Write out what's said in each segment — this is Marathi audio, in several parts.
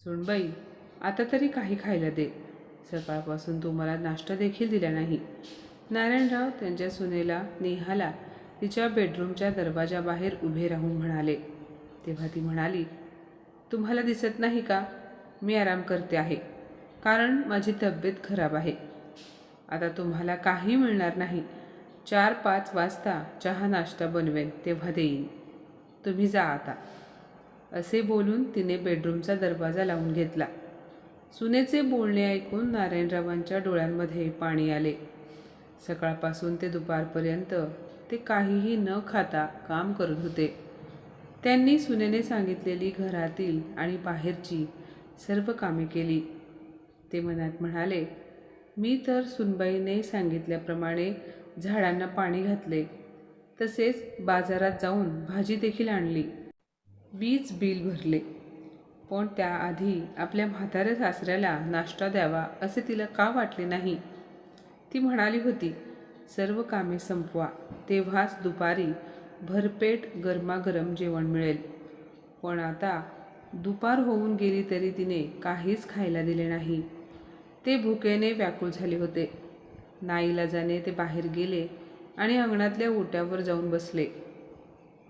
सुनबाई, आता तरी काही खायला दे. सकाळपासून तू मला नाश्ता देखील दिला नाही. नारायणराव त्यांच्या सुनेला नेहाला तिच्या बेडरूमच्या दरवाजाबाहेर उभे राहून म्हणाले. तेव्हा ती म्हणाली, तुम्हाला दिसत नाही का? मी आराम करते आहे, कारण माझी तब्येत खराब आहे. आता तुम्हाला काही मिळणार नाही. 4-5 वाजता चहा नाश्ता बनवेन तेव्हा देईन. तुम्ही जा आता. असे बोलून तिने बेडरूमचा दरवाजा लावून घेतला. सुनेचे बोलणे ऐकून नारायणरावांच्या डोळ्यांमध्ये पाणी आले. सकाळपासून ते दुपारपर्यंत ते काहीही न खाता काम करत होते. त्यांनी सुनेने सांगितलेली घरातील आणि बाहेरची सर्व कामे केली. ते मनात म्हणाले, मी तर सुनबाईने सांगितल्याप्रमाणे झाडांना पाणी घातले, तसेच बाजारात जाऊन भाजी देखील आणली, वीज बिल भरले. पण त्याआधी आपल्या म्हाताऱ्या सासऱ्याला नाश्ता द्यावा असे तिला का वाटले नाही? ती म्हणाली होती, सर्व कामे संपवा, तेव्हाच दुपारी भरपेट गरमागरम जेवण मिळेल. पण आता दुपार होऊन गेली तरी तिने काहीच खायला दिले नाही. ते भुकेने व्याकुळ झाले होते. नाईलाजाने ते बाहेर गेले आणि अंगणातल्या ओट्यावर जाऊन बसले.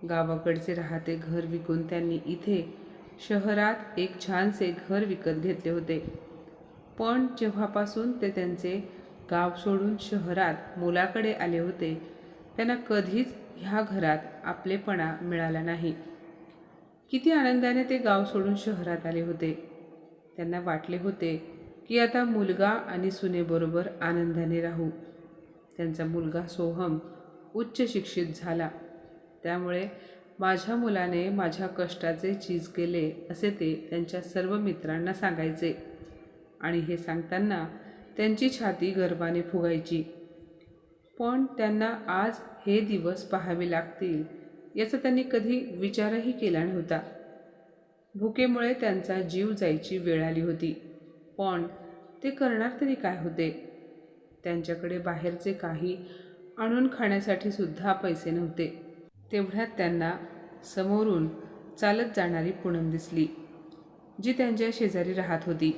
गावाकडचे राहते घर विकून त्यांनी इथे शहरात एक छानसे घर विकत घेतले होते. पण जेव्हापासून ते त्यांचे गाव सोडून शहरात मुलाकडे आले होते, त्यांना कधीच ह्या घरात आपलेपणा मिळाला नाही. किती आनंदाने ते गाव सोडून शहरात आले होते. त्यांना वाटले होते की आता मुलगा आणि सुनेबरोबर आनंदाने राहू. त्यांचा मुलगा सोहम उच्च शिक्षित झाला, त्यामुळे माझ्या मुलाने माझ्या कष्टाचे चीज केले असे ते त्यांच्या सर्व मित्रांना सांगायचे. आणि हे सांगताना त्यांची छाती गर्वाने फुगायची. पण त्यांना आज हे दिवस पाहावे लागतील याचा त्यांनी कधी विचारही केला नव्हता. भुकेमुळे त्यांचा जीव जायची वेळ आली होती, पण ते करणार तरी काय होते? त्यांच्याकडे बाहेरचे काही आणून खाण्यासाठी सुद्धा पैसे नव्हते. तेवढ्यात त्यांना समोरून चालत जाणारी पूनम दिसली, जी त्यांच्या शेजारी राहत होती.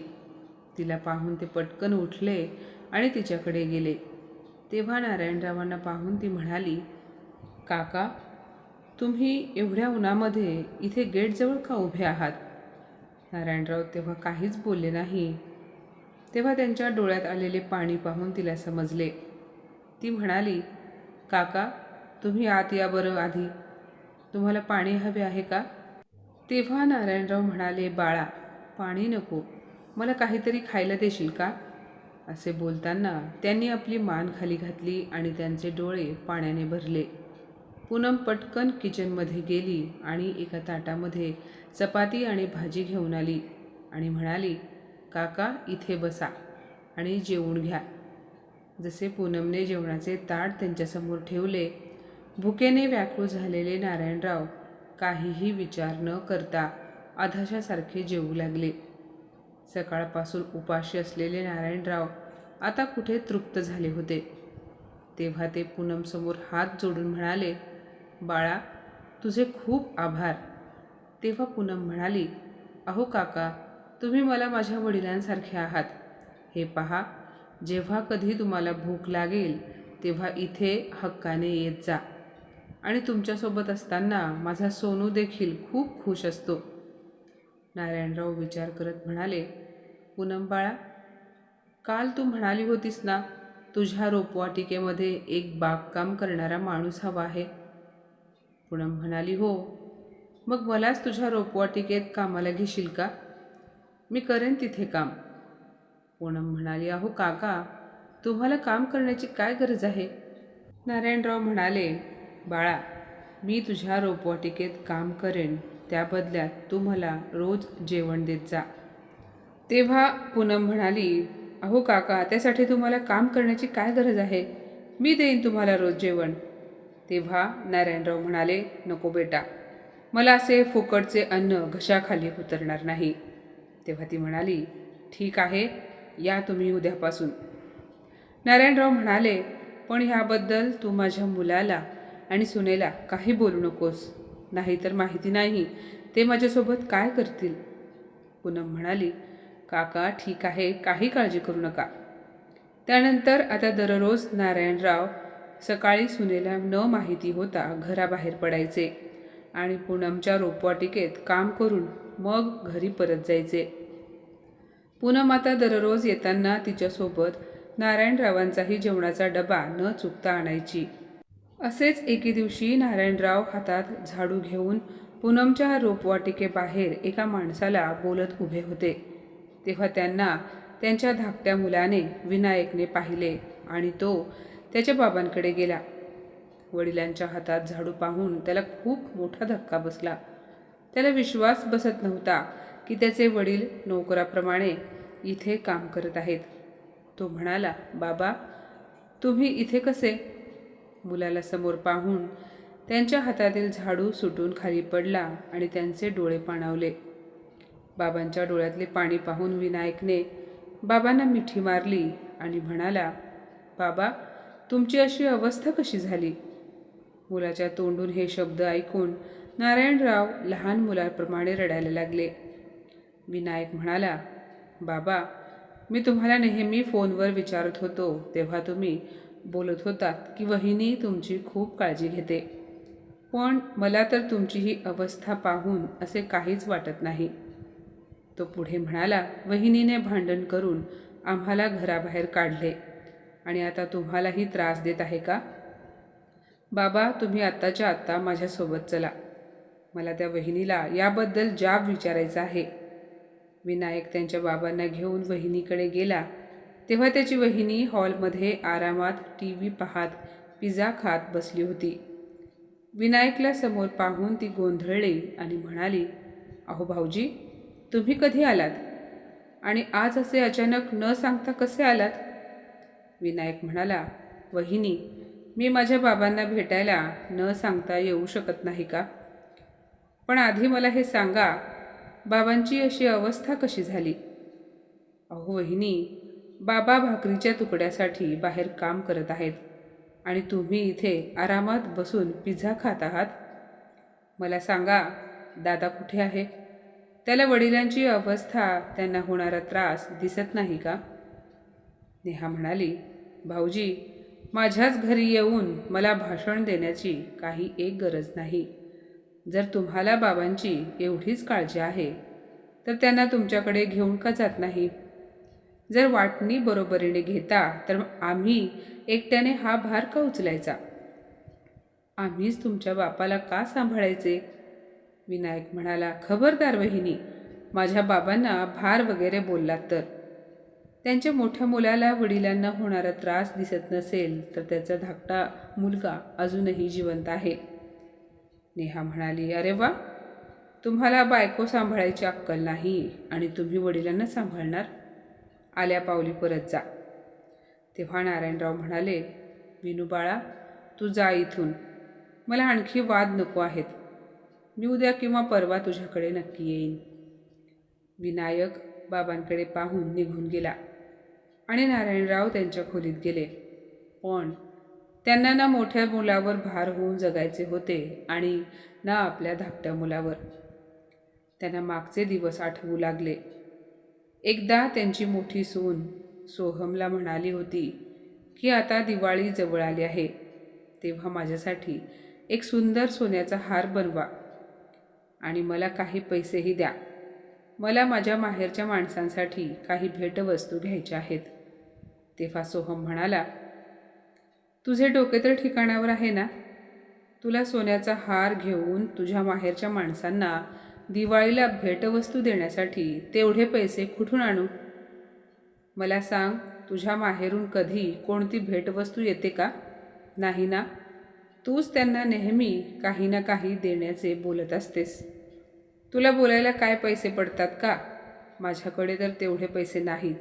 तिला पाहून ते पटकन उठले आणि तिच्याकडे गेले. तेव्हा नारायणरावांना पाहून ती म्हणाली, काका, तुम्ही एवढ्या उन्हामध्ये इथे गेटजवळ का उभे आहात? नारायणराव तेव्हा काहीच बोलले नाही. तेव्हा त्यांच्या डोळ्यात आलेले पाणी पाहून तिला समजले. ती म्हणाली, काका, तुम्ही आत या बरं आधी. तुम्हाला पाणी हवे आहे का? तेव्हा नारायणराव म्हणाले, बाळा, पाणी नको, मला काहीतरी खायला देशील का? असे बोलताना त्यांनी आपली मान खाली घातली आणि त्यांचे डोळे पाण्याने भरले. पूनम पटकन किचनमध्ये गेली आणि एका ताटामध्ये चपाती आणि भाजी घेऊन आली आणि म्हणाली, काका, इथे बसा आणि जेवून घ्या. जसे पूनमने जेवणाचे ताट त्यांच्यासमोर ठेवले, भुकेने व्याकुळ झालेले नारायणराव काहीही विचार न करता अधाशासारखे जेवू लागले. सकाळपासून उपाशी असलेले नारायणराव आता कुठे तृप्त झाले होते. तेव्हा ते पूनमसमोर हात जोडून म्हणाले, बाळा, तुझे खूप आभार. तेव्हा पूनम म्हणाली, अहो काका, तुम्ही मला माझ्या वडिलांसारखे आहात. हे पहा, जेव्हा कधी तुम्हाला भूक लागेल तेव्हा इथे हक्काने येत जा. आणि तुमच्यासोबत असताना माझा सोनू देखील खूप खुश असतो. नारायणराव विचार करत म्हणाले, पूनम बाळा, काल तू म्हणाली होतीस ना, तुझ्या रोपवाटिकेमध्ये एक बागकाम करणारा माणूस हवा आहे. पूनम म्हणाली, हो. मग मलाच तुझ्या रोपवाटिकेत कामाला घेशील का? मी करेन तिथे काम. पूनम म्हणाली, अहो काका, तुम्हाला काम करण्याची काय गरज आहे? नारायणराव म्हणाले, बाळा, मी तुझ्या रोपवाटिकेत काम करेन, त्या बदल्यात तू मला रोज जेवण देत जा. तेव्हा पूनम म्हणाली, अहो काका, त्यासाठी तुम्हाला काम करण्याची काय गरज आहे? मी देईन तुम्हाला रोज जेवण. तेव्हा नारायणराव म्हणाले, नको बेटा, मला असे फुकटचे अन्न घशाखाली उतरणार नाही. तेव्हा ती म्हणाली, ठीक आहे, या तुम्ही उद्यापासून. नारायणराव म्हणाले, पण ह्याबद्दल तू माझ्या मुलाला आणि सुनेला काही बोलू नकोस, नाहीतर माहिती नाही ते माझ्यासोबत काय करतील. पूनम म्हणाली, काका ठीक आहे, काही काळजी करू नका. त्यानंतर आता दररोज नारायणराव सकाळी सुनेला न माहिती होता घराबाहेर पडायचे आणि पूनमच्या रोपवाटिकेत काम करून मग घरी परत जायचे. पूनम आता दररोज येताना तिच्यासोबत नारायणरावांचाही जेवणाचा डबा न चुकता आणायची. असेच एके दिवशी नारायणराव हातात झाडू घेऊन पूनमच्या रोपवाटिकेबाहेर एका माणसाला बोलत उभे होते. तेव्हा त्यांना त्यांच्या धाकट्या मुलाने विनायकने पाहिले आणि तो त्याच्या बाबांकडे गेला. वडिलांच्या हातात झाडू पाहून त्याला खूप मोठा धक्का बसला. त्याला विश्वास बसत नव्हता की त्याचे वडील नोकराप्रमाणे इथे काम करत आहेत. तो म्हणाला, बाबा तुम्ही इथे कसे? मुलाला समोर पाहून त्यांच्या हातातील झाडू सुटून खाली पडला आणि त्यांचे डोळे पाणावले. बाबांच्या डोळ्यातले पाणी पाहून विनायकने बाबांना मिठी मारली आणि म्हणाला, बाबा तुमची अशी अवस्था कशी झाली? मुलाच्या तोंडून हे शब्द ऐकून नारायणराव लहान मुलाप्रमाणे रडायला लागले. विनायक म्हणाला, बाबा मी तुम्हाला नेहमी फोनवर विचारत होतो तेव्हा तुम्ही बोलत होतात की वहिनी तुमची खूप काळजी घेते, पण मला तर तुमची ही अवस्था पाहून असे काहीच वाटत नाही. तो पुढे म्हणाला, वहिनीने भांडण करून आम्हाला घराबाहेर काढले आणि आता तुम्हालाही त्रास देत आहे का? बाबा तुम्ही आत्ताच्या आत्ता माझ्यासोबत चला, मला त्या वहिनीला याबद्दल जाब विचारायचा आहे. विनायक त्यांच्या बाबांना घेऊन वहिनीकडे गेला तेव्हा त्याची वहिनी हॉलमध्ये आरामात TV पाहत पिझ्झा खात बसली होती. विनायकला समोर पाहून ती गोंधळली आणि म्हणाली, अहो भाऊजी तुम्ही कधी आलात आणि आज असे अचानक न सांगता कसे आलात? विनायक म्हणाला, वहिनी मी माझ्या बाबांना भेटायला न सांगता येऊ शकत नाही का? पण आधी मला हे सांगा, बाबांची अशी अवस्था कशी झाली? अहो वहिनी, बाबा भाकरीच्या तुकड्यासाठी बाहेर काम करत आहेत आणि तुम्ही इथे आरामात बसून पिझ्झा खात आहात. मला सांगा, दादा कुठे आहे? त्याला वडिलांची अवस्था, त्यांना होणारा त्रास दिसत नाही का? नेहा म्हणाली, भाऊजी माझ्याच घरी येऊन मला भाषण देण्याची काही एक गरज नाही. जर तुम्हाला बाबांची एवढीच काळजी आहे तर त्यांना तुमच्याकडे घेऊन का जात नाही? जर वाटणी बरोबरीने घेता तर आम्ही एकट्याने हा भार का उचलायचा? आम्हीच तुमच्या बापाला का सांभाळायचे? विनायक म्हणाला, खबरदार वहिनी, माझ्या बाबांना भार वगैरे बोललात तर. त्यांच्या मोठ्या मुलाला वडिलांना होणारा त्रास दिसत नसेल तर त्याचा धाकटा मुलगा अजूनही जिवंत आहे. नेहा म्हणाली, अरे वा, तुम्हाला बायको सांभाळायची अक्कल नाही आणि तुम्ही वडिलांना सांभाळणार? आल्या पावली परत जा. तेव्हा नारायणराव म्हणाले, विनू बाळा तू जा इथून, मला आणखी वाद नको आहेत. मी उद्या किंवा परवा तुझ्याकडे नक्की येईन. विनायक बाबांकडे पाहून निघून गेला आणि नारायणराव त्यांच्या खोलीत गेले. पण त्यांना ना मोठ्या मुलावर भार होऊन जगायचे होते आणि ना आपल्या धाकट्या मुलावर. त्यांना मागचे दिवस आठवू लागले. एकदा त्यांची मोठी सून सोहमला म्हणाली होती की आता दिवाळी जवळ आली आहे, तेव्हा माझ्यासाठी एक सुंदर सोन्याचा हार बनवा आणि मला काही पैसेही द्या. मला माझ्या माहेरच्या माणसांसाठी काही भेटवस्तू घ्यायच्या आहेत. तेव्हा सोहम म्हणाला, तुझे डोके तर ठिकाणावर आहे ना? तुला सोन्याचा हार घेऊन तुझ्या माहेरच्या माणसांना दिवाळीला भेटवस्तू देण्यासाठी तेवढे पैसे कुठून आणू? मला सांग, तुझ्या माहेरून कधी कोणती भेटवस्तू येते का? नाही ना? तूच त्यांना नेहमी काही ना काही देण्याचे बोलत असतेस. तुला बोलायला काय पैसे पडतात का? माझ्याकडे तर तेवढे पैसे नाहीत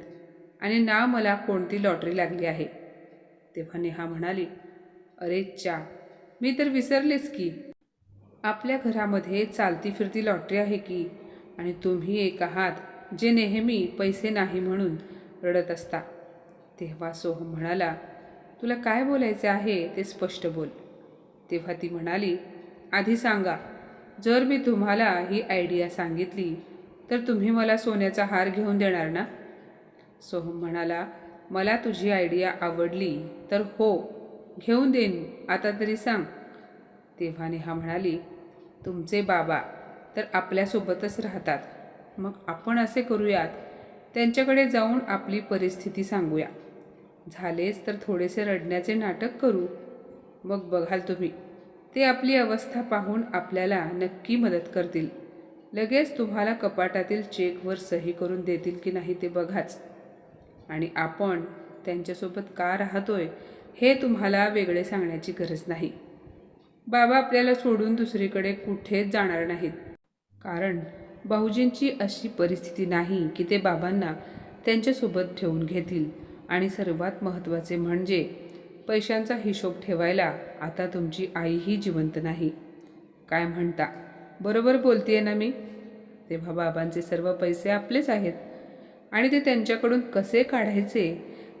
आणि ना मला कोणती लॉटरी लागली आहे. तेव्हा नेहा म्हणाली, अरे चा, मी तर विसरलेच की. आपल्या घरामध्ये चालती फिरती लॉटरी आहे की, आणि तुम्ही एक आहात जे नेहमी पैसे नाही म्हणून रडत असता. तेव्हा सोहम म्हणाला, तुला काय बोलायचे आहे ते स्पष्ट बोल. तेव्हा ती म्हणाली, आधी सांगा, जर मी तुम्हाला ही आयडिया सांगितली तर तुम्ही मला सोन्याचा हार घेऊन देणार ना? सोहम म्हणाला, मला तुझी आयडिया आवडली तर हो, घेऊन देईन. आता तरी सांग. तेव्हा नेहा म्हणाली, तुमचे बाबा तर आपल्यासोबतच राहतात. मग आपण असे करूयात, त्यांच्याकडे जाऊन आपली परिस्थिती सांगूया. झालेच तर थोडेसे रडण्याचे नाटक करू. मग बघाल तुम्ही, ते आपली अवस्था पाहून आपल्याला नक्की मदत करतील. लगेच तुम्हाला कपाटातील चेकवर सही करून देतील की नाही ते बघाच. आणि आपण त्यांच्यासोबत का राहतोय हे तुम्हाला वेगळे सांगण्याची गरज नाही. बाबा आपल्याला सोडून दुसरीकडे कुठेच जाणार नाहीत. कारण भाऊजींची अशी परिस्थिती नाही की ते बाबांना त्यांच्यासोबत ठेवून घेतील. आणि सर्वात महत्त्वाचे म्हणजे पैशांचा हिशोब ठेवायला आता तुमची आईही जिवंत नाही. काय म्हणता? बरोबर बोलतेय ना मी? तेव्हा बाबांचे सर्व पैसे आपलेच आहेत आणि ते त्यांच्याकडून कसे काढायचे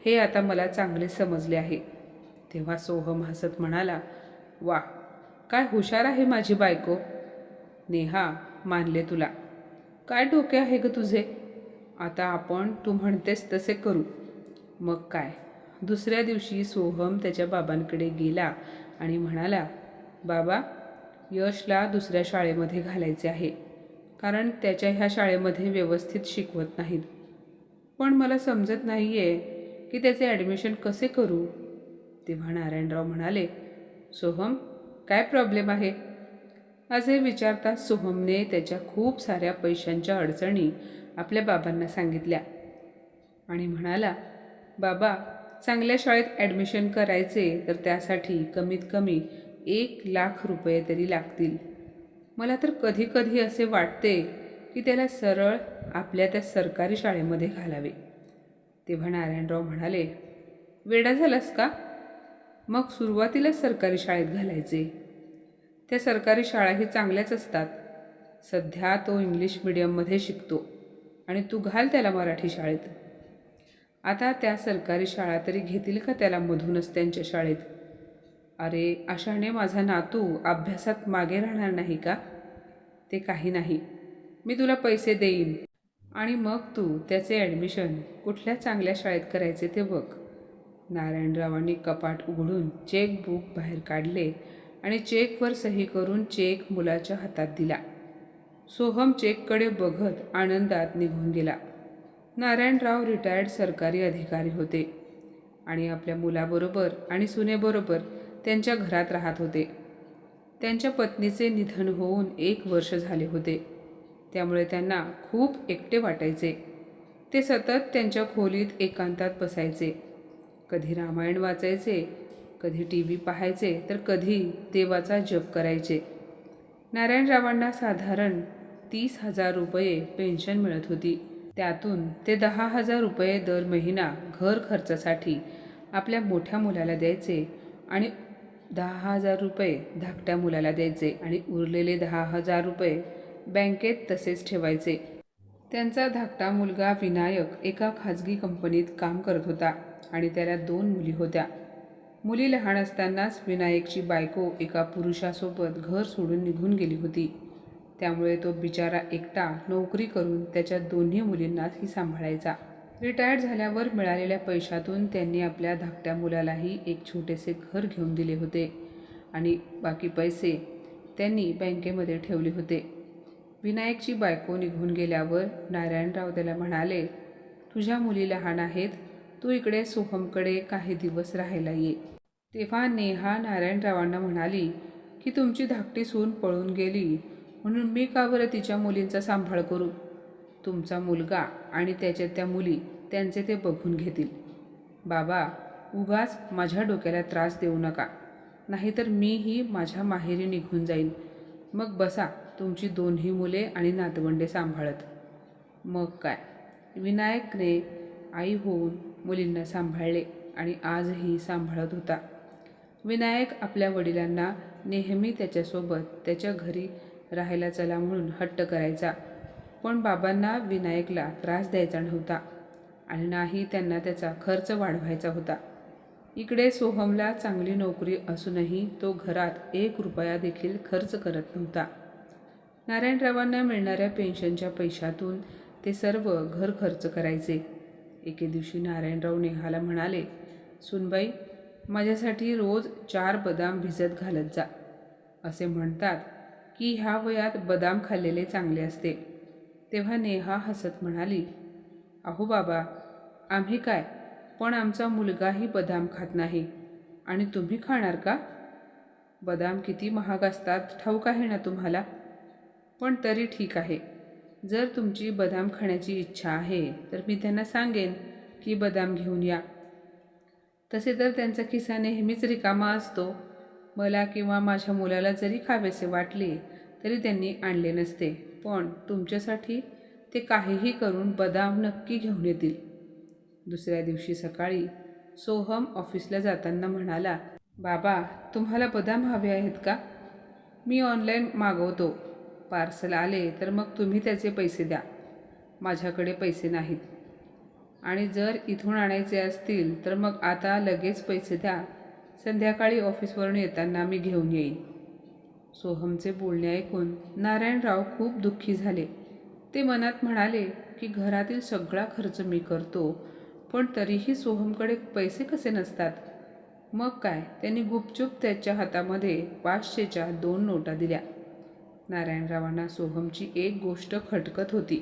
हे आता मला चांगले समजले आहे. तेव्हा सोहम हसत म्हणाला, वा, काय हुशार आहे माझी बायको. नेहा, मानले तुला. काय डोके आहे ग तुझे? आता आपण तू म्हणतेस तसे करू. मग काय. दुसऱ्या दिवशी सोहम त्याच्या बाबांकडे गेला आणि म्हणाला, बाबा, यशला दुसऱ्या शाळेमध्ये घालायचे आहे, कारण त्याच्या ह्या शाळेमध्ये व्यवस्थित शिकवत नाहीत. पण मला समजत नाही आहे की त्याचे ॲडमिशन कसे करू. तेव्हा नारायणराव म्हणाले, सोहम, काय प्रॉब्लेम आहे? असे विचारताच सोहमने त्याच्या खूप साऱ्या पैशांच्या अडचणी आपल्या बाबांना सांगितल्या आणि म्हणाला, बाबा, चांगल्या शाळेत ॲडमिशन करायचे तर त्यासाठी कमीत कमी 1,00,000 रुपये तरी लागतील. मला तर कधी कधी असे वाटते की त्याला सरळ आपल्या त्या सरकारी शाळेमध्ये घालावे. तेव्हा नारायणराव म्हणाले, वेडा झालास का? मग सुरुवातीलाच सरकारी शाळेत घालायचे. त्या सरकारी शाळाही चांगल्याच असतात. सध्या तो इंग्लिश मिडियममध्ये शिकतो आणि तू घाल त्याला मराठी शाळेत. आता त्या सरकारी शाळा तरी घेतील का त्याला मधूनच त्यांच्या शाळेत? अरे, अशाने माझा नातू अभ्यासात मागे राहणार नाही का? ते काही नाही, मी तुला पैसे देईन आणि मग तू त्याचे ॲडमिशन कुठल्या चांगल्या शाळेत करायचे ते बघ. नारायणरावांनी कपाट उघडून चेकबुक बाहेर काढले आणि चेकवर सही करून चेक मुलाच्या हातात दिला. सोहम चेककडे बघत आनंदात निघून गेला. नारायणराव रिटायर्ड सरकारी अधिकारी होते आणि आपल्या मुलाबरोबर आणि सुनेबरोबर त्यांच्या घरात राहत होते. त्यांच्या पत्नीचे निधन होऊन 1 वर्ष झाले होते. त्यामुळे त्यांना खूप एकटे वाटायचे. ते सतत त्यांच्या खोलीत एकांतात बसायचे. कधी रामायण वाचायचे, कधी TV पाहायचे, तर कधी देवाचा जप करायचे. नारायणरावांना साधारण 30,000 रुपये पेन्शन मिळत होती. त्यातून ते 10,000 रुपये दर महिना घर खर्चासाठी आपल्या मोठ्या मुलाला द्यायचे आणि 10,000 रुपये धाकट्या मुलाला द्यायचे आणि उरलेले 10,000 रुपये बँकेत तसेच ठेवायचे. त्यांचा धाकटा मुलगा विनायक एका खाजगी कंपनीत काम करत होता आणि त्याला 2 मुली होत्या. मुली लहान असतानाच विनायकची बायको एका पुरुषासोबत घर सोडून निघून गेली होती. त्यामुळे तो बिचारा एकटा नोकरी करून त्याच्या दोन्ही मुलींनाही सांभाळायचा. रिटायर्ड झाल्यावर मिळालेल्या पैशातून त्यांनी आपल्या धाकट्या मुलालाही एक छोटेसे घर घेऊन दिले होते आणि बाकी पैसे त्यांनी बँकेमध्ये ठेवले होते. विनायकची बायको निघून गेल्यावर नारायणराव त्याला म्हणाले, तुझ्या मुली लहान आहेत, तू इकडे सोहमकडे काही दिवस राहायला ये. तेव्हा नेहा नारायणरावांना म्हणाली की तुमची धाकटी सून पळून गेली म्हणून मी का बरं तिच्या मुलींचा सांभाळ करू? तुमचा मुलगा आणि त्याच्या त्या मुली त्यांचे ते बघून घेतील. बाबा, उगाच माझ्या डोक्याला त्रास देऊ नका, नाहीतर मीही माझ्या माहेरी निघून जाईन. मग बसा तुमची दोन्ही मुले आणि नातवंडे सांभाळत. मग काय. विनायकने आई होऊन मुलींना सांभाळले आणि आजही सांभाळत होता. विनायक आपल्या वडिलांना नेहमी त्याच्यासोबत त्याच्या घरी राहायला चला म्हणून हट्ट करायचा. पण बाबांना विनायकला त्रास द्यायचा नव्हता आणि नाही त्यांना त्याचा खर्च वाढवायचा होता. इकडे सोहमला चांगली नोकरी असूनही तो घरात 1 रुपया देखील खर्च करत नव्हता. नारायणरावांना मिळणाऱ्या पेन्शनच्या पैशातून ते सर्व घर खर्च करायचे. एके दिवशी नारायणराव नेहाला म्हणाले, सुनबाई, माझ्यासाठी रोज 4 बदाम भिजत घालत जा. असे म्हणतात की ह्या वयात बदाम खाल्लेले चांगले असते. तेव्हा नेहा हसत म्हणाली, अहो बाबा, आम्ही काय, पण आमचा मुलगाही बदाम खात नाही आणि तुम्ही खाणार का? बदाम किती महाग असतात ठाऊक आहे ना तुम्हाला. पण तरी ठीक आहे, जर तुमची बदाम खाण्याची इच्छा आहे तर मी त्यांना सांगेन की बदाम घेऊन या. तसे तर त्यांचा खिसा नेहमीच रिकामा असतो. मला किंवा माझ्या मुलाला जरी खावेसे वाटले तरी त्यांनी आणले नसते, पण तुमच्यासाठी ते काहीही करून बदाम नक्की घेऊन येतील. दुसऱ्या दिवशी सकाळी सोहम ऑफिसला जाताना म्हणाला, बाबा, तुम्हाला बदाम हवे आहेत का? मी ऑनलाईन मागवतो. पार्सल आले तर मग तुम्ही त्याचे पैसे द्या. माझ्याकडे पैसे नाहीत. आणि जर इथून आणायचे असतील तर मग आता लगेच पैसे द्या. संध्याकाळी ऑफिसवरून येताना मी घेऊन येईन. सोहमचे बोलणे ऐकून नारायणराव खूप दुःखी झाले. ते मनात म्हणाले की घरातील सगळा खर्च मी करतो, पण तरीही सोहमकडे पैसे कसे नसतात. मग काय, त्यांनी गुपचूप त्याच्या हातामध्ये 500च्या 2 नोटा दिल्या. नारायणरावांना सोहमची एक गोष्ट खटकत होती.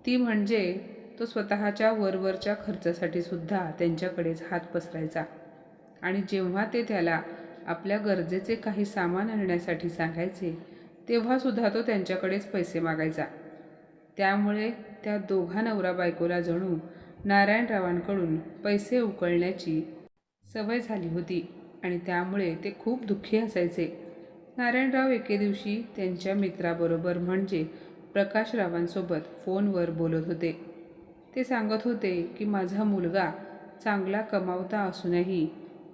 ती म्हणजे तो स्वतःच्या वरवरच्या खर्चासाठी सुद्धा त्यांच्याकडेच हात पसरायचा आणि जेव्हा ते त्याला आपल्या गरजेचे काही सामान आणण्यासाठी सांगायचे तेव्हासुद्धा तो त्यांच्याकडेच पैसे मागायचा. त्यामुळे त्या दोघा नवरा बायकोला जणू नारायणरावांकडून पैसे उकळण्याची सवय झाली होती आणि त्यामुळे ते खूप दुःखी असायचे. नारायणराव एके दिवशी त्यांच्या मित्राबरोबर म्हणजे प्रकाशरावांसोबत फोनवर बोलत होते. ते सांगत होते की माझा मुलगा चांगला कमावता असूनही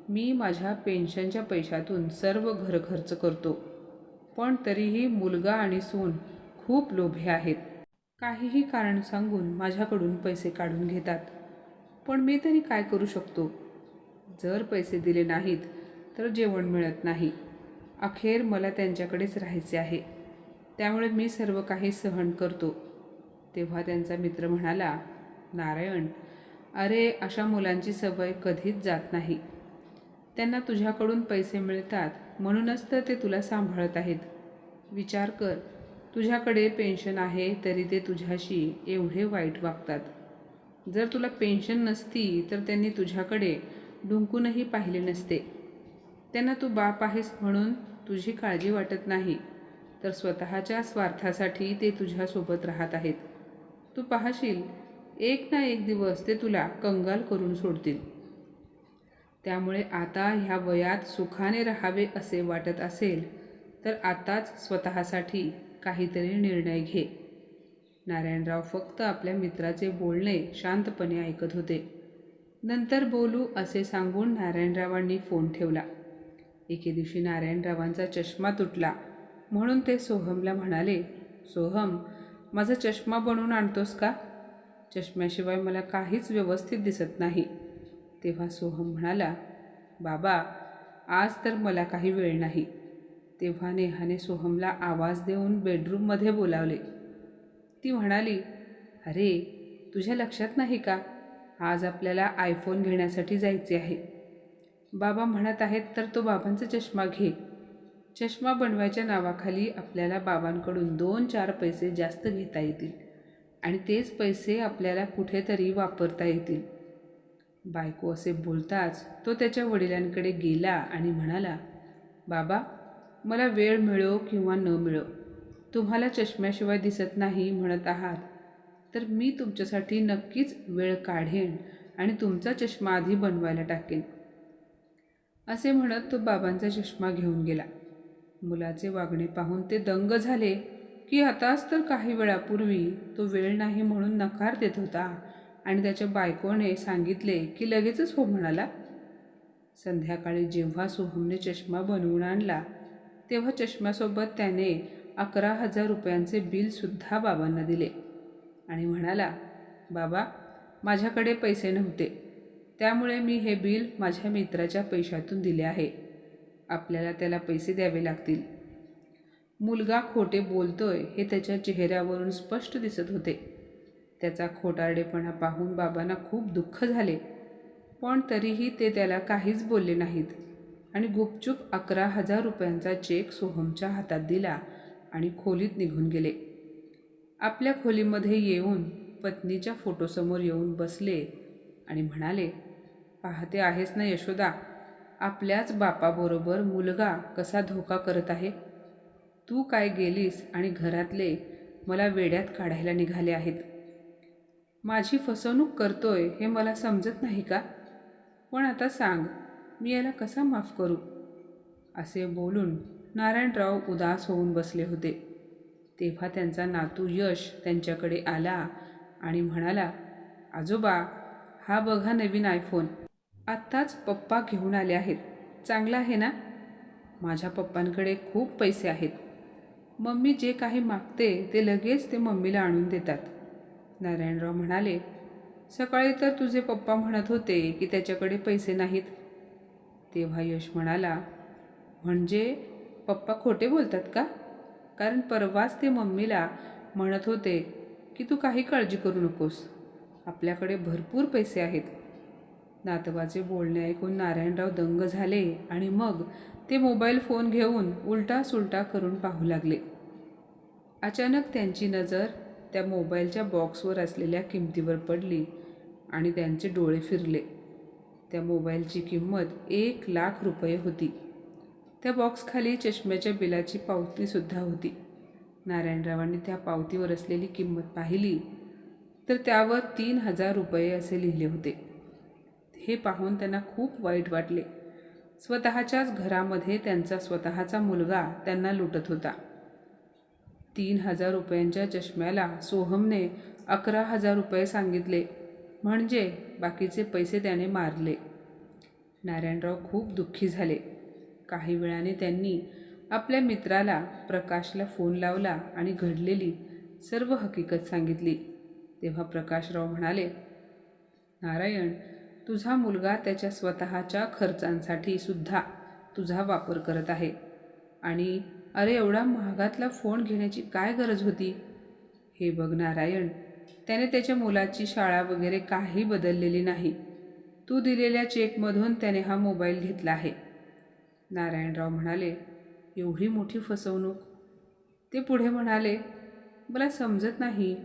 मी माझ्या पेन्शनच्या पैशातून सर्व घरखर्च करतो, पण तरीही मुलगा आणि सून खूप लोभे आहेत. काहीही कारण सांगून माझ्याकडून पैसे काढून घेतात. पण मी तरी काय करू शकतो? जर पैसे दिले नाहीत तर जेवण मिळत नाही. अखेर मला त्यांच्याकडेच राहायचे आहे. त्यामुळे मी सर्व काही सहन करतो. तेव्हा त्यांचा मित्र म्हणाला, नारायण, अरे, अशा मुलांची सवय कधीच जात नाही. त्यांना तुझ्याकडून पैसे मिळतात म्हणूनच तर ते तुला सांभाळत आहेत. विचार कर, तुझ्याकडे पेन्शन आहे तरी ते तुझ्याशी एवढे वाईट वागतात. जर तुला पेन्शन नसती तर त्यांनी तुझ्याकडे डुंकूनही पाहिले नसते. त्यांना तू बाप आहेस म्हणून तुझी काळजी वाटत नाही, तर स्वतःच्या स्वार्थासाठी ते तुझ्यासोबत राहत आहेत. तू पाहशील, एक ना एक दिवस ते तुला कंगाल करून सोडतील. त्यामुळे आता ह्या वयात सुखाने राहावे असे वाटत असेल तर आताच स्वतःसाठी काहीतरी निर्णय घे. नारायणराव फक्त आपल्या मित्राचे बोलणे शांतपणे ऐकत होते. नंतर बोलू असे सांगून नारायणरावांनी फोन ठेवला. एके दिवशी नारायणरावांचा चष्मा तुटला म्हणून ते सोहमला म्हणाले, सोहम, माझा चष्मा बनवून आणतोस का? चष्म्याशिवाय मला काहीच व्यवस्थित दिसत नाही. तेव्हा सोहम म्हणाला, बाबा, आज तर मला काही वेळ नाही. तेव्हा नेहाने सोहमला आवाज देऊन बेडरूममध्ये बोलावले. ती म्हणाली, अरे, तुझ्या लक्षात नाही का, आज आपल्याला आयफोन घेण्यासाठी जायचे आहे. बाबा म्हणत आहेत तर तो बाबांचा चष्मा घे. चष्मा बनवायच्या नावाखाली आपल्याला बाबांकडून 2-4 पैसे जास्त घेता येतील आणि तेच पैसे आपल्याला कुठेतरी वापरता येतील. बायको असे बोलताच तो त्याच्या वडिलांकडे गेला आणि म्हणाला, बाबा, मला वेळ मिळो किंवा न मिळो, तुम्हाला चष्म्याशिवाय दिसत नाही म्हणत आहात तर मी तुमच्यासाठी नक्कीच वेळ काढेन आणि तुमचा चष्मा आधी बनवायला टाकेन. असे म्हणत तो बाबांचा चष्मा घेऊन गेला. मुलाचे वागणे पाहून ते दंग झाले की आताच तर काही वेळापूर्वी तो वेळ नाही म्हणून नकार देत होता आणि त्याच्या बायकोने सांगितले की लगेचच हो म्हणाला. संध्याकाळी जेव्हा सोहमने चष्मा बनवून आणला तेव्हा चष्म्यासोबत त्याने 11,000 रुपयांचे बिलसुद्धा बाबांना दिले आणि म्हणाला, बाबा, माझ्याकडे पैसे नव्हते, त्यामुळे मी हे बिल माझ्या मित्राच्या पैशातून दिले आहे. आपल्याला त्याला पैसे द्यावे लागतील. मुलगा खोटे बोलतोय हे त्याच्या चेहऱ्यावरून स्पष्ट दिसत होते. त्याचा खोटारडेपणा पाहून बाबांना खूप दुःख झाले, पण तरीही ते त्याला काहीच बोलले नाहीत आणि गुपचूप 11,000 रुपयांचा चेक सोहमच्या हातात दिला आणि खोलीत निघून गेले. आपल्या खोलीमध्ये येऊन पत्नीच्या फोटोसमोर येऊन बसले आणि म्हणाले, पाहते आहेस ना यशोदा, आपल्याच बापाबरोबर मुलगा कसा धोका करत आहे. तू काय गेलीस आणि घरातले मला वेड्यात काढायला निघाले आहेत. माझी फसवणूक करतोय हे मला समजत नाही का? पण आता सांग, मी याला कसा माफ करू? असे बोलून नारायणराव उदास होऊन बसले होते. तेव्हा त्यांचा नातू यश त्यांच्याकडे आला आणि म्हणाला, आजोबा, हा बघा नवीन आयफोन. आत्ताच पप्पा घेऊन आले आहेत. चांगला आहे ना? माझ्या पप्पांकडे खूप पैसे आहेत. मम्मी जे काही मागते ते लगेच ते मम्मीला आणून देतात. नारायणराव म्हणाले, सकाळी तर तुझे पप्पा म्हणत होते की त्याच्याकडे पैसे नाहीत. तेव्हा यश म्हणाला, म्हणजे पप्पा खोटे बोलतात का? कारण परवाच ते मम्मीला म्हणत होते की तू काही काळजी करू नकोस, आपल्याकडे भरपूर पैसे आहेत. नातवाचे बोलणे ऐकून नारायणराव दंग झाले आणि मग ते मोबाईल फोन घेऊन उलटा सुलटा करून पाहू लागले. अचानक त्यांची नजर त्या मोबाईलच्या बॉक्सवर असलेल्या किमतीवर पडली आणि त्यांचे डोळे फिरले. त्या मोबाईलची किंमत 1,00,000 रुपये होती. त्या बॉक्सखाली चष्म्याच्या बिलाची पावतीसुद्धा होती. नारायणरावांनी त्या पावतीवर असलेली किंमत पाहिली तर त्यावर 3,000 रुपये असे लिहिले होते. हे पाहून त्यांना खूप वाईट वाटले. स्वतःच्याच घरामध्ये त्यांचा स्वतःचा मुलगा त्यांना लुटत होता. 3,000 रुपयांच्या चष्म्याला सोहमने 11,000 रुपये सांगितले, म्हणजे बाकीचे पैसे त्याने मारले. नारायणराव खूप दुःखी झाले. काही वेळाने त्यांनी आपल्या मित्राला प्रकाशला फोन लावला आणि घडलेली सर्व हकीकत सांगितली. तेव्हा प्रकाशराव म्हणाले, नारायण, तुझा मुलगा त्याच्या स्वतःच्या खर्चांसाठी सुद्धा तुझा वापर करत आहे. आणि अरे, एवढा महागातला फोन घेण्याची काय गरज होती? हे बघ नारायण, त्याने त्याच्या मुलाची शाळा वगैरे काही बदललेली नाही. तू दिलेल्या चेकमधून त्याने हा मोबाईल घेतला आहे. नारायणराव म्हणाले, एवढी मोठी फसवणूक? ते पुढे म्हणाले, मला समजत नाही,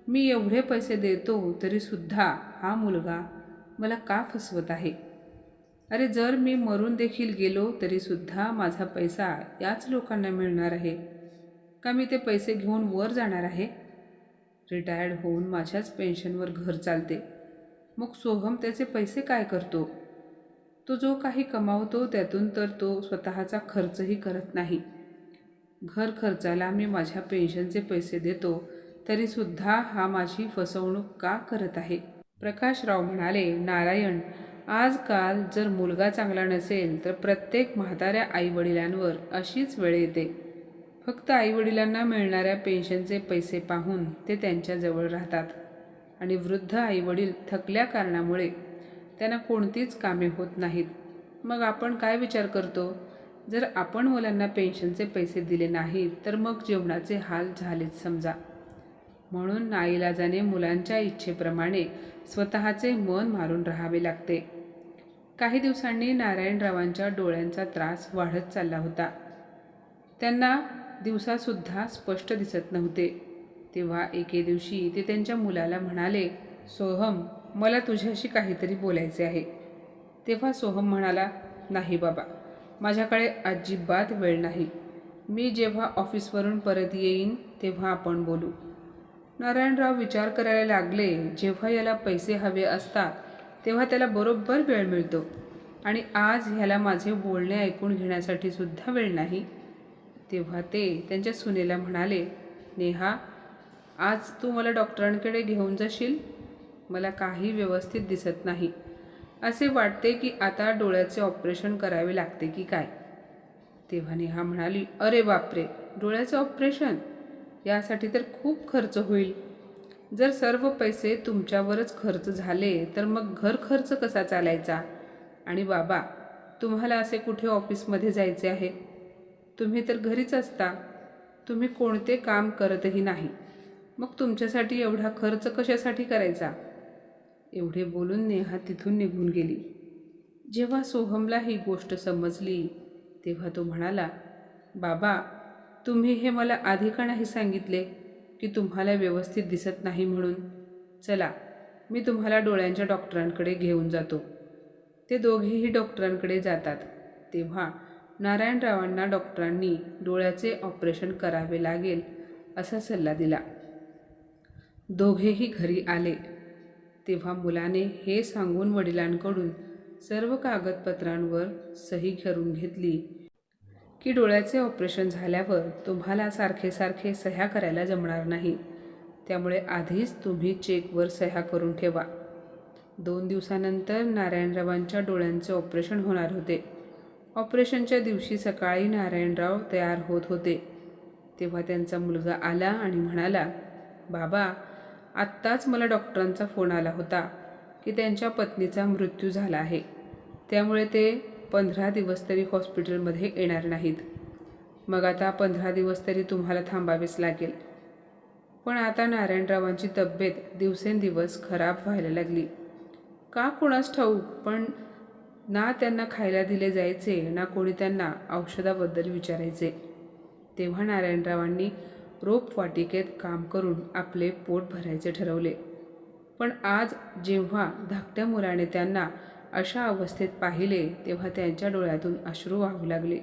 मी एवढे पैसे देतो तरीसुद्धा हा मुलगा मला का फसवत आहे? अरे, जर मी मरून देखील गेलो तरीसुद्धा माझा पैसा याच लोकांना मिळणार आहे का? मी ते पैसे घेऊन वर जाणार आहे? रिटायर्ड होऊन माझ्याच पेन्शनवर घर चालते. मग सोहम त्याचे पैसे काय करतो? तो जो काही कमावतो त्यातून तर तो स्वतःचा खर्चही करत नाही. घर खर्चाला मी माझ्या पेन्शनचे पैसे देतो तरीसुद्धा हा माझी फसवणूक का करत आहे? प्रकाशराव म्हणाले, नारायण, आजकाल जर मुलगा चांगला नसेल तर प्रत्येक म्हाताऱ्या आईवडिलांवर अशीच वेळ येते. फक्त आईवडिलांना मिळणाऱ्या पेन्शनचे पैसे पाहून ते त्यांच्याजवळ राहतात आणि वृद्ध आईवडील थकल्या कारणामुळे त्यांना कोणतीच कामे होत नाहीत. मग आपण काय विचार करतो? जर आपण मुलांना पेन्शनचे पैसे दिले नाहीत तर मग जेवणाचे हाल झालेच समजा. म्हणून नाईलाजाने मुलांच्या इच्छेप्रमाणे स्वतःचे मन मारून राहावे लागते. काही दिवसांनी नारायणरावांच्या डोळ्यांचा त्रास वाढत चालला होता. त्यांना दिवसासुद्धा स्पष्ट दिसत नव्हते. तेव्हा एके दिवशी ते त्यांच्या मुलाला म्हणाले, सोहम, मला तुझ्याशी काहीतरी बोलायचे आहे. तेव्हा सोहम म्हणाला, नाही बाबा, माझ्याकडे अजिबात वेळ नाही. मी जेव्हा ऑफिसवरून परत येईन तेव्हा आपण बोलू. नारायणराव विचार करायला लागले, जेव्हा याला पैसे हवे असतात तेव्हा त्याला बरोबर वेळ मिळतो आणि आज ह्याला माझे बोलणे ऐकून घेण्यासाठी सुद्धा वेळ नाही. तेव्हा ते त्यांच्या सुनेला म्हणाले, नेहा, आज तू मला डॉक्टरांकडे घेऊन जाशील? मला काही व्यवस्थित दिसत नाही. असे वाटते की आता डोळ्याचे ऑपरेशन करावे लागते की काय? तेव्हा नेहा म्हणाली, अरे बापरे, डोळ्याचे ऑपरेशन? यासाठी तर खूप खर्च होईल. जर सर्व पैसे तुमच्यावरच खर्च झाले तर मग घर खर्च कसा चालायचा? आणि बाबा, तुम्हाला असे कुठे ऑफिसमध्ये जायचे आहे? तुम्ही तर घरीच असता. तुम्ही कोणते काम करतही नाही, मग तुमच्यासाठी एवढा खर्च कशासाठी करायचा? एवढे बोलून नेहा तिथून निघून गेली. जेव्हा सोहमला ही गोष्ट समजली तेव्हा तो म्हणाला, बाबा, तुम्ही हे मला आधी का नाही सांगितले की तुम्हाला व्यवस्थित दिसत नाही म्हणून? चला, मी तुम्हाला डोळ्यांच्या डॉक्टरांकडे घेऊन जातो. ते दोघेही डॉक्टरांकडे जातात. तेव्हा नारायणरावांना डॉक्टरांनी डोळ्याचे ऑपरेशन करावे लागेल असा सल्ला दिला. दोघेही घरी आले तेव्हा मुलाने हे सांगून वडिलांकडून सर्व कागदपत्रांवर सही करून घेतली की डोळ्याचे ऑपरेशन झाल्यावर तुम्हाला सारखे सारखे सह्या करायला जमणार नाही, त्यामुळे आधीच तुम्ही चेकवर सह्या करून ठेवा. 2 दिवसानंतर नारायणरावांच्या डोळ्यांचे ऑपरेशन होणार होते. ऑपरेशनच्या दिवशी सकाळी नारायणराव तयार होत होते तेव्हा त्यांचा मुलगा आला आणि म्हणाला, बाबा, आत्ताच मला डॉक्टरांचा फोन आला होता की त्यांच्या पत्नीचा मृत्यू झाला आहे, त्यामुळे ते 15 दिवस तरी हॉस्पिटलमध्ये येणार नाहीत. मग आता 15 दिवस तरी तुम्हाला थांबावेच लागेल. पण आता नारायणरावांची तब्येत दिवसेंदिवस खराब व्हायला लागली. का कोणास ठाऊक, पण ना त्यांना खायला दिले जायचे ना कोणी त्यांना औषधाबद्दल विचारायचे. तेव्हा नारायणरावांनी रोपवाटिकेत काम करून आपले पोट भरायचे ठरवले. पण आज जेव्हा धाकट्या मुलाने त्यांना अशा अवस्थेत पाहिले तेव्हा त्यांच्या डोळ्यातून अश्रू वाहू लागले.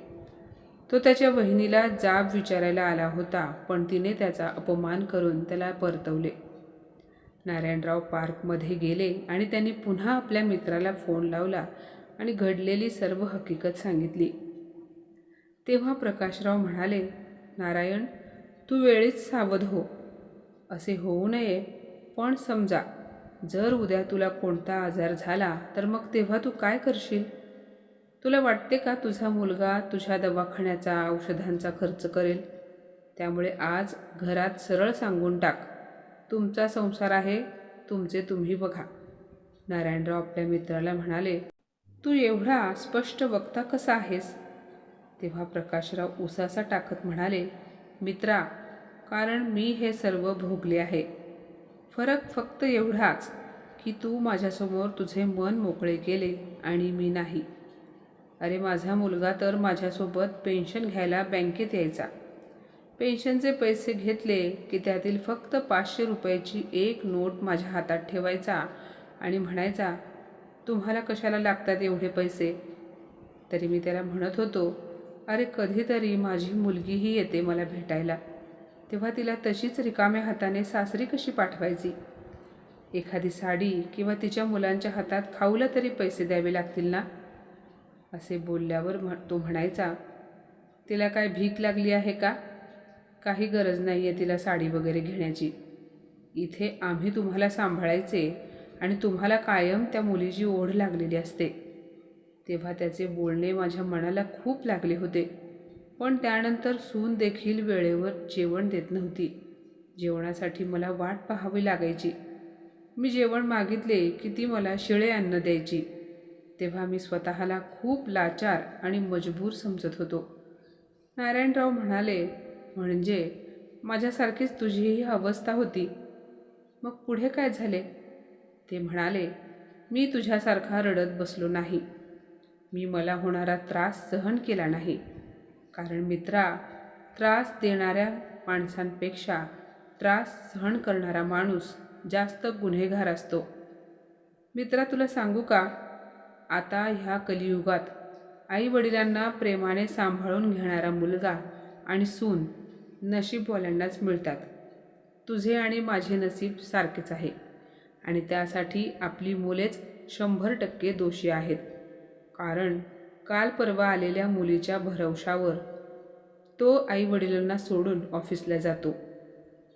तो त्याच्या बहिणीला जाब विचारायला आला होता, पण तिने त्याचा अपमान करून त्याला परतवले. नारायणराव पार्कमध्ये गेले आणि त्यांनी पुन्हा आपल्या मित्राला फोन लावला आणि घडलेली सर्व हकीकत सांगितली. तेव्हा प्रकाशराव म्हणाले, नारायण, तू वेळीच सावध हो. असे होऊ नये, पण समजा जर उद्या तुला कोणता आजार झाला तर मग तेव्हा तू काय करशील? तुला वाटते का तुझा मुलगा तुझ्या दवाखान्याचा औषधांचा खर्च करेल? त्यामुळे आज घरात सरळ सांगून टाक, तुमचा संसार आहे, तुमचे तुम्ही बघा. नारायणराव आपल्या मित्राला म्हणाले, तू एवढा स्पष्ट वक्ता कसा आहेस? तेव्हा प्रकाशराव उसासा टाकत म्हणाले, मित्रा, कारण मी हे सर्व भोगले आहे. फरक फक्त एवढाच की तू माझ्यासमोर तुझे मन मोकळे केले आणि मी नाही. अरे, माझा मुलगा तर माझ्यासोबत पेन्शन घ्यायला बँकेत यायचा. पेन्शनचे पैसे घेतले की त्यातील फक्त 500 रुपयाची एक नोट माझ्या हातात ठेवायचा आणि म्हणायचा, तुम्हाला कशाला लागतात एवढे पैसे? तरी मी त्याला म्हणत होतो, अरे, कधीतरी माझी मुलगीही येते मला भेटायला, तेव्हा तिला तशीच रिकाम्या हाताने सासरी कशी पाठवायची? एखादी साडी किंवा तिच्या मुलांच्या हातात खाऊला तरी पैसे द्यावे लागतील ना? असे बोलल्यावर तो म्हणायचा, तिला काय भीक लागली आहे का? काही गरज नाही आहे तिला साडी वगैरे घेण्याची. इथे आम्ही तुम्हाला सांभाळायचे आणि तुम्हाला कायम त्या मुलीची ओढ लागलेली असते. तेव्हा त्याचे बोलणे माझ्या मनाला खूप लागले होते. पण त्यानंतर सून देखील वेळेवर जेवण देत नव्हती. जेवणासाठी मला वाट पाहावी लागायची. मी जेवण मागितले की ती मला शिळे अन्न द्यायची. तेव्हा मी स्वतःला खूप लाचार आणि मजबूर समजत होतो. नारायणराव म्हणाले, म्हणजे माझ्यासारखीच तुझीही अवस्था होती? मग पुढे काय झाले? ते म्हणाले, मी तुझ्यासारखा रडत बसलो नाही. मी मला होणारा त्रास सहन केला नाही. कारण मित्रा, त्रास देणाऱ्या माणसांपेक्षा त्रास सहन करणारा माणूस जास्त गुन्हेगार असतो. मित्रा, तुला सांगू का, आता ह्या कलियुगात आईवडिलांना प्रेमाने सांभाळून घेणारा मुलगा आणि सून नशीबवाल्यांनाच मिळतात. तुझे आणि माझे नसीब सारखेच आहे आणि त्यासाठी आपली मुलेच 100% दोषी आहेत. कारण काल परवा आलेल्या मुलीच्या भरवशावर तो आईवडिलांना सोडून ऑफिसला जातो.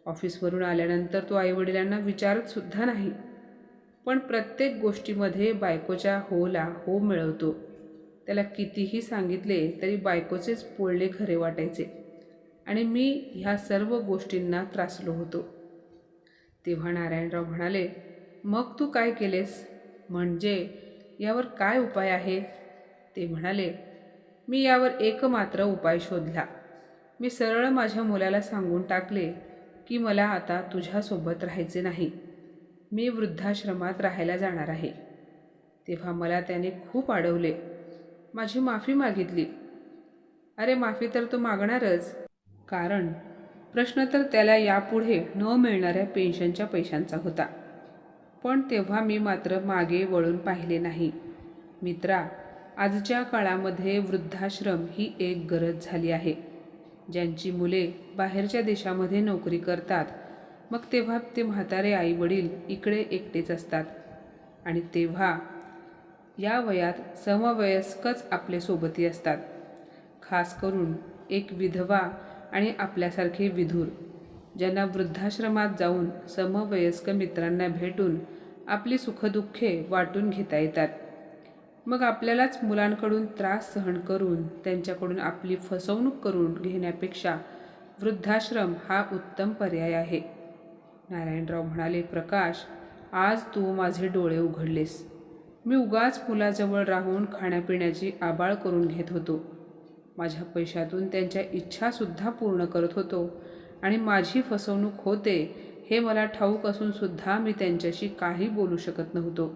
ऑफिसवरून आल्यानंतर तो आईवडिलांना विचारतसुद्धा नाही. पण प्रत्येक गोष्टीमध्ये बायकोच्या होला हो मिळवतो. त्याला कितीही सांगितले तरी बायकोचेच बोलणे खरे वाटायचे आणि मी ह्या सर्व गोष्टींना त्रासलो होतो. तेव्हा नारायणराव म्हणाले, मग तू काय केलेस? म्हणजे यावर काय उपाय आहे? ते म्हणाले, मी यावर एकमात्र उपाय शोधला. मी सरळ माझ्या मुलाला सांगून टाकले की मला आता तुझ्यासोबत राहायचे नाही, मी वृद्धाश्रमात राहायला जाणार आहे. तेव्हा मला त्याने खूप अडवले, माझी माफी मागितली. अरे माफी तर तो मागणारच, कारण प्रश्न तर त्याला यापुढे न मिळणाऱ्या पेन्शनच्या पैशांचा होता. पण तेव्हा मी मात्र मागे वळून पाहिले नाही. मित्रा, आजच्या काळामध्ये वृद्धाश्रम ही एक गरज झाली आहे. ज्यांची मुले बाहेरच्या देशामध्ये नोकरी करतात, मग तेव्हा ते म्हातारे आई वडील इकडे एकटेच असतात आणि तेव्हा या वयात समवयस्कच आपले सोबती असतात. खास करून एक विधवा आणि आपल्यासारखे विधूर, ज्यांना वृद्धाश्रमात जाऊन समवयस्क मित्रांना भेटून आपली सुखदुःखे वाटून घेता येतात. मग आपल्यालाच मुलांकडून त्रास सहन करून त्यांच्याकडून आपली फसवणूक करून घेण्यापेक्षा वृद्धाश्रम हा उत्तम पर्याय आहे. नारायणराव म्हणाले, प्रकाश, आज तू माझे डोळे उघडलेस. मी उगाच मुलाजवळ राहून खाण्यापिण्याची आबाळ करून घेत होतो. माझ्या पैशातून त्यांच्या इच्छासुद्धा पूर्ण करत होतो आणि माझी फसवणूक होते हे मला ठाऊक असूनसुद्धा मी त्यांच्याशी काही बोलू शकत नव्हतो.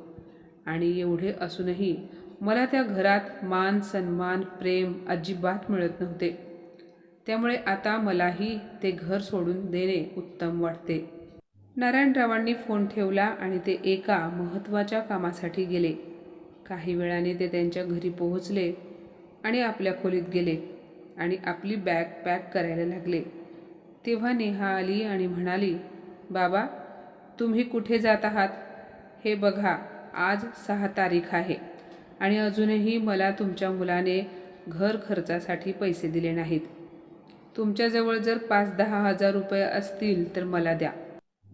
आणि एवढे असूनही मला त्या घरात मान सन्मान प्रेम अजिबात मिळत नव्हते. त्यामुळे आता मलाही ते घर सोडून देणे उत्तम वाटते. नारायणरावांनी फोन ठेवला आणि ते एका महत्त्वाच्या कामासाठी गेले. काही वेळाने ते त्यांच्या घरी पोहोचले आणि आपल्या खोलीत गेले आणि आपली बॅग पॅक करायला लागले. तेव्हा नेहा आली आणि म्हणाली, बाबा, तुम्ही कुठे जात आहात? हे बघा, आज 6 तारीख आहे आणि अजूनही मला तुमच्या मुलाने घर खर्चासाठी पैसे दिले नाहीत. तुमच्याजवळ जर 5-10 हजार रुपये असतील तर मला द्या.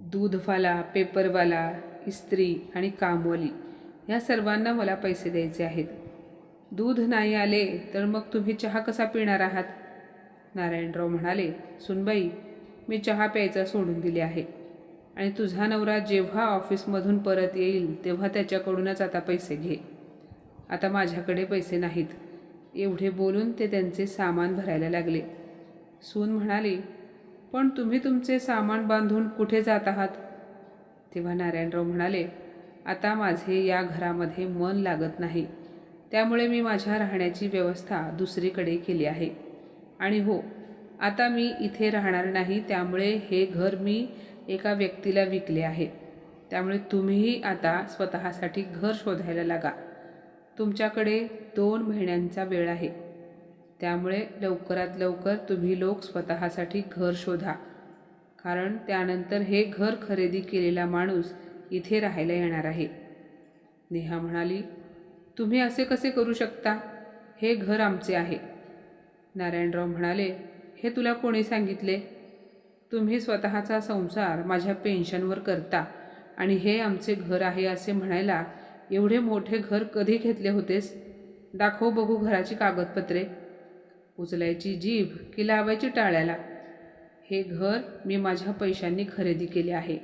दूधवाला, पेपरवाला, इस्त्री आणि कामवाली ह्या सर्वांना मला पैसे द्यायचे आहेत. दूध नाही आले तर मग तुम्ही चहा कसा पिणार आहात? नारायणराव म्हणाले, सुनबाई, मी चहा प्यायचा सोडून दिले आहे आणि तुझा नवरा जेव्हा ऑफिसमधून परत येईल तेव्हा त्याच्याकडूनच आता पैसे घे. आता माझ्याकडे पैसे नाहीत. एवढे बोलून ते त्यांचे सामान भरायला लागले. सून म्हणाली, पण तुम्ही तुमचे सामान बांधून कुठे जात आहात? तेव्हा नारायणराव म्हणाले, आता माझे या घरामध्ये मन लागत नाही, त्यामुळे मी माझ्या राहण्याची व्यवस्था दुसरीकडे केली आहे. आणि हो, आता मी इथे राहणार नाही, त्यामुळे हे घर मी एका व्यक्तीला विकले आहे. त्यामुळे तुम्हीही आता स्वतःसाठी घर शोधायला लागा. तुमच्याकडे 2 महिन्यांचा वेळ आहे. त्यामुळे लवकरात लवकर तुम्ही लोक स्वतःसाठी घर शोधा, कारण त्यानंतर हे घर खरेदी केलेला माणूस इथे राहायला येणार आहे. नेहा म्हणाली, तुम्ही असे कसे करू शकता? हे घर आमचे आहे. नारायणराव म्हणाले, हे तुला कोणी सांगितले? तुम्ही स्वतःचा संसार माझ्या पेन्शनवर करता आणि हे आमचे घर आहे असे म्हणायला एवढे मोठे घर कधी घेतले होतेस? दाखव बघू घराची कागदपत्रे. उचलायची जीभ की लावायची टाळ्याला? हे घर मी माझ्या पैशांनी खरेदी केले आहे,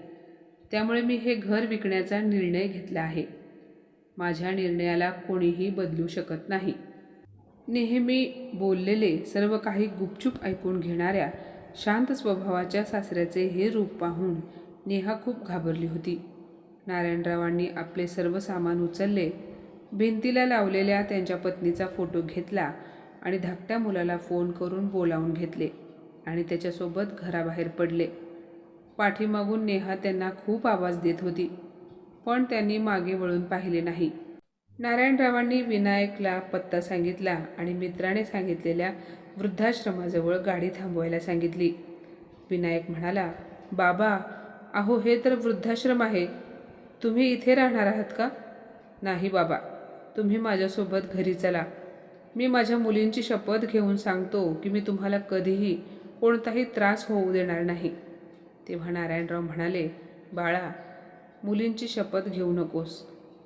त्यामुळे मी हे घर विकण्याचा निर्णय घेतला आहे. माझ्या निर्णयाला कोणीही बदलू शकत नाही. नेहमी बोललेले सर्व काही गुपचूप ऐकून घेणाऱ्या शांत स्वभावाच्या सासऱ्याचे हे रूप पाहून नेहा खूप घाबरली होती. नारायणरावांनी आपले सर्व सामान उचलले, भिंतीला लावलेल्या त्यांच्या पत्नीचा फोटो घेतला आणि धाकट्या मुलाला फोन करून बोलावून घेतले आणि त्याच्यासोबत घराबाहेर पडले. पाठीमागून नेहा त्यांना खूप आवाज देत होती, पण त्यांनी मागे वळून पाहिले नाही. नारायणरावांनी विनायकला पत्ता सांगितला आणि मित्राने सांगितलेल्या वृद्धाश्रमाजवळ गाडी थांबवायला सांगितली. विनायक म्हणाला, बाबा, अहो हे तर वृद्धाश्रम आहे. तुम्ही इथे राहणार आहात का? नाही बाबा, तुम्ही माझ्यासोबत घरी चला. मी माझ्या मुलींची शपथ घेऊन सांगतो की मी तुम्हाला कधीही कोणताही त्रास होऊ देणार नाही. तेव्हा नारायणराव म्हणाले, बाळा, मुलींची शपथ घेऊ नकोस.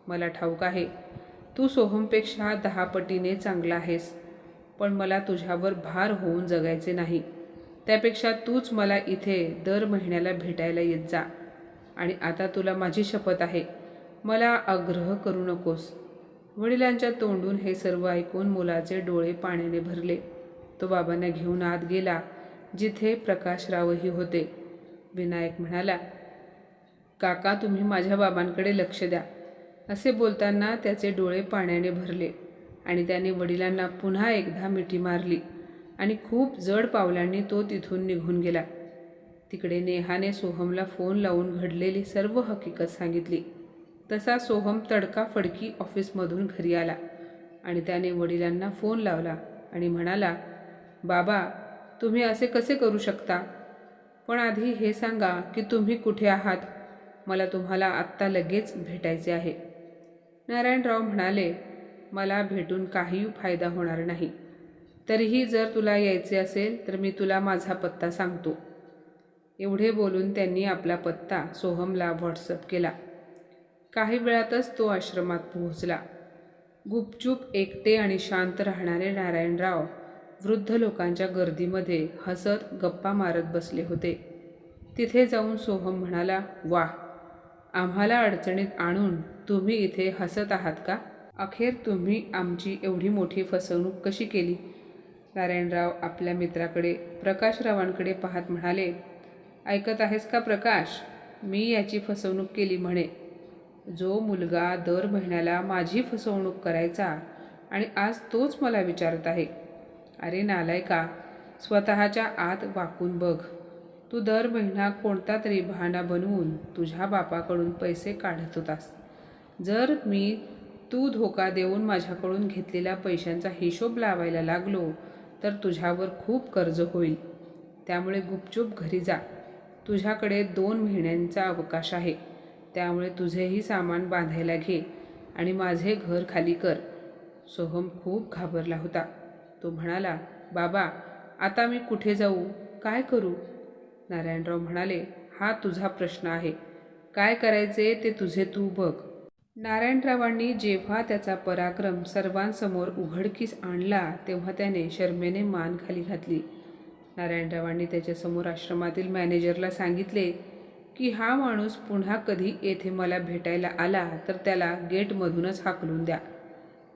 मला ठाऊक आहे तू सोहमपेक्षा 10 पटीने चांगला आहेस, पण मला तुझ्यावर भार होऊन जगायचे नाही. त्यापेक्षा तूच मला इथे दर महिन्याला भेटायला येत जा. आणि आता तुला माझी शपथ आहे, मला आग्रह करू नकोस. वडिलांच्या तोंडून हे सर्व ऐकून मुलाचे डोळे पाण्याने भरले. तो बाबांना घेऊन आत गेला जिथे प्रकाशरावही होते. विनायक म्हणाला, काका तुम्ही माझ्या बाबांकडे लक्ष द्या. असे बोलताना त्याचे डोळे पाण्याने भरले आणि त्याने वडिलांना पुन्हा एकदा मिठी मारली आणि खूप जड पावलांनी तो तिथून निघून गेला. तिकडे नेहाने सोहमला फोन लावून घडलेली सर्व हकीकत सांगितली. तसा सोहम तडकाफडकी ऑफिसमधून घरी आला आणि त्याने वडिलांना फोन लावला आणि म्हणाला, बाबा तुम्ही असे कसे करू शकता? पण आधी हे सांगा की तुम्ही कुठे आहात? मला तुम्हाला आत्ता लगेच भेटायचे आहे. नारायणराव म्हणाले, मला भेटून काही फायदा होणार नाही. तरीही जर तुला यायचे असेल तर मी तुला माझा पत्ता सांगतो. एवढे बोलून त्यांनी आपला पत्ता सोहमला व्हॉट्सअप केला. काही वेळातच तो आश्रमात पोहोचला. गुपचूप एकटे आणि शांत राहणारे नारायणराव वृद्ध लोकांच्या गर्दीमध्ये हसत गप्पा मारत बसले होते. तिथे जाऊन सोहम म्हणाला, वाह, आम्हाला अडचणीत आणून तुम्ही इथे हसत आहात का? अखेर तुम्ही आमची एवढी मोठी फसवणूक कशी केली? नारायणराव आपल्या मित्राकडे प्रकाशरावांकडे पाहत म्हणाले, ऐकत आहेस का प्रकाश? मी याची फसवणूक केली म्हणे. जो मुलगा दर महिन्याला माझी फसवणूक करायचा आणि आज तोच मला विचारत आहे. अरे नालायका, स्वतःच्या आत वाकून बघ. तू दर महिना कोणता तरी बहाणा बनवून तुझ्या बापाकडून पैसे काढत होतास. जर मी तू धोका देऊन माझ्याकडून घेतलेल्या पैशांचा हिशोब लावायला लागलो तर तुझ्यावर खूप कर्ज होईल. त्यामुळे गुपचूप घरी जा. तुझ्याकडे 2 महिन्यांचा अवकाश आहे. त्यामुळे तुझेही सामान बांधायला घे आणि माझे घर खाली कर. सोहम खूप घाबरला होता. तो म्हणाला, बाबा आता मी कुठे जाऊ? काय करू? नारायणराव म्हणाले, हा तुझा प्रश्न आहे. काय करायचे ते तुझे तू बघ. नारायणरावांनी जेव्हा त्याचा पराक्रम सर्वांसमोर उघडकीस आणला तेव्हा त्याने शरमेने मान खाली घातली. नारायणरावांनी त्याच्यासमोर आश्रमातील मॅनेजरला सांगितले की हा माणूस पुन्हा कधी येथे मला भेटायला आला तर त्याला गेटमधूनच हाकलून द्या.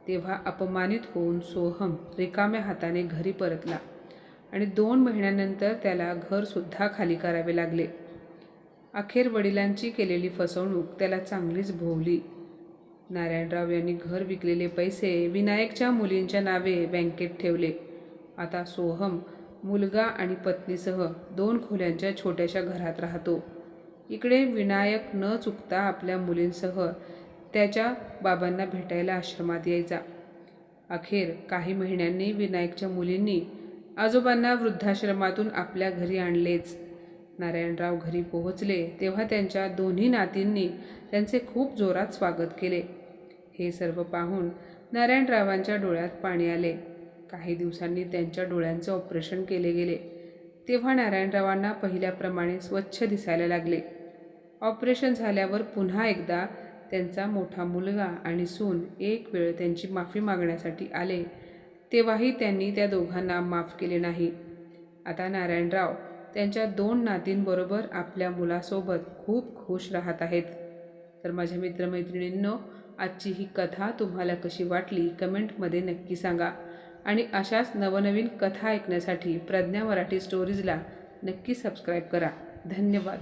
तेव्हा अपमानित होऊन सोहम रिकाम्या हाताने घरी परतला आणि 2 महिन्यानंतर त्याला घरसुद्धा खाली करावे लागले. अखेर वडिलांची केलेली फसवणूक त्याला चांगलीच भोवली. नारायणराव यांनी घर विकलेले पैसे विनायकच्या मुलींच्या नावे बँकेत ठेवले. आता सोहम मुलगा आणि पत्नीसह 2 खोल्यांच्या छोट्याशा घरात राहतो. इकडे विनायक न चुकता आपल्या मुलींसह त्याच्या बाबांना भेटायला आश्रमात यायचा. अखेर काही महिन्यांनी विनायकच्या मुलींनी आजोबांना वृद्धाश्रमातून आपल्या घरी आणलेच. नारायणराव घरी पोहोचले तेव्हा त्यांच्या दोन्ही नातींनी त्यांचे खूप जोरात स्वागत केले. हे सर्व पाहून नारायणरावांच्या डोळ्यात पाणी आले. काही दिवसांनी त्यांच्या डोळ्यांचे ऑपरेशन केले गेले. तेव्हा नारायणरावांना पहिल्याप्रमाणे स्वच्छ दिसायला लागले. ऑपरेशन झाल्यावर पुन्हा एकदा त्यांचा मोठा मुलगा आणि सून एक वेळ त्यांची माफी मागण्यासाठी आले तेव्हाही त्यांनी त्या दोघांना माफ केले नाही. आता नारायणराव त्यांच्या 2 नातींबरोबर आपल्या मुलासोबत खूप खुश राहत आहेत. तर माझ्या मित्रमैत्रिणींनो, आजची ही कथा तुम्हाला कशी वाटली कमेंटमध्ये नक्की सांगा आणि अशाच नवनवीन कथा ऐकण्यासाठी प्रज्ञा मराठी स्टोरीजला नक्की सबस्क्राईब करा. धन्यवाद.